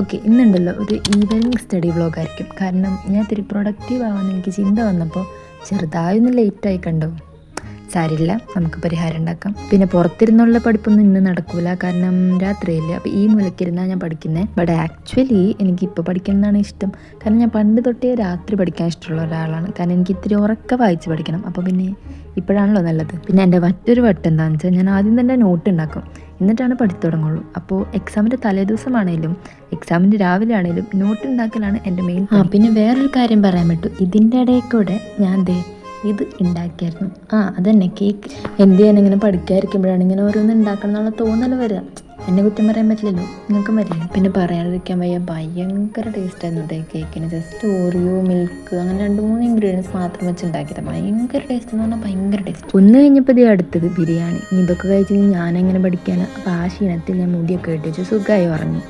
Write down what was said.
Okay, ഇന്നുണ്ടല്ലോ ഒരു evening study വ്ളോഗായിരിക്കും. കാരണം ഞാൻ ഇത്തിരി പ്രൊഡക്റ്റീവ് ആവാൻ എനിക്ക് ചിന്ത വന്നപ്പോൾ ചെറുതായൊന്ന് ലേറ്റായി കണ്ടോ. സാരില്ല, നമുക്ക് പരിഹാരം ഉണ്ടാക്കാം. പിന്നെ പുറത്തിരുന്നുള്ള പഠിപ്പൊന്നും ഇന്ന് നടക്കൂല, കാരണം രാത്രിയില്ല. അപ്പോൾ ഈ മൂലക്കിരുന്നാണ് ഞാൻ പഠിക്കുന്നത്. ബട്ട് ആക്ച്വലി എനിക്കിപ്പോൾ പഠിക്കുന്നതാണ് ഇഷ്ടം. കാരണം ഞാൻ പണ്ട് തൊട്ടേ രാത്രി പഠിക്കാൻ ഇഷ്ടമുള്ള ഒരാളാണ്. കാരണം എനിക്ക് ഇത്തിരി ഉറക്കെ വായിച്ച് പഠിക്കണം. അപ്പോൾ പിന്നെ ഇപ്പോഴാണല്ലോ നല്ലത്. പിന്നെ എൻ്റെ മറ്റൊരു വട്ടം എന്താണെന്ന് വെച്ചാൽ ഞാൻ ആദ്യം തന്നെ നോട്ട് ഉണ്ടാക്കും, എന്നിട്ടാണ് പഠിത്തു തുടങ്ങുള്ളൂ. അപ്പോൾ എക്സാമിൻ്റെ തലേദിവസമാണേലും എക്സാമിൻ്റെ രാവിലെ ആണെങ്കിലും നോട്ട് ഉണ്ടാക്കലാണ് എൻ്റെ മെയിൻ. പിന്നെ വേറൊരു കാര്യം പറയാൻ പറ്റും, ഇതിൻ്റെ ഇടയിൽ കൂടെ ഞാൻ ഇത് ഉണ്ടാക്കിയായിരുന്നു. അതന്നെ കേക്ക്. എന്ത് ചെയ്യാൻ ഇങ്ങനെ പഠിക്കാതിരിക്കുമ്പോഴാണ് ഇങ്ങനെ ഓരോന്ന് ഉണ്ടാക്കണം എന്നുള്ള തോന്നൽ വരിക. എന്നെ കുറ്റം പറയാൻ പറ്റില്ലല്ലോ, നിങ്ങൾക്കും വരില്ല. പിന്നെ പറയാതിരിക്കാൻ വയ്യ, ഭയങ്കര ടേസ്റ്റായിരുന്നു കേക്കിന്. ജസ്റ്റ് ഓറിയോ, മിൽക്ക്, അങ്ങനെ 2-3 ഇൻഗ്രീഡിയൻസ് മാത്രം വെച്ച് ഉണ്ടാക്കിയത്. ഭയങ്കര ടേസ്റ്റ് എന്ന് പറഞ്ഞാൽ ഭയങ്കര ടേസ്റ്റ്. ഒന്ന് കഴിഞ്ഞപ്പോൾ അടുത്തത് ബിരിയാണി. ഇതൊക്കെ കഴിച്ച് ഞാനെങ്ങനെ പഠിക്കാനാണ്. അപ്പോൾ ആ ക്ഷീണത്തിൽ ഞാൻ മുടിയൊക്കെ ഇട്ടിച്ച് സുഖമായി ഉറങ്ങി.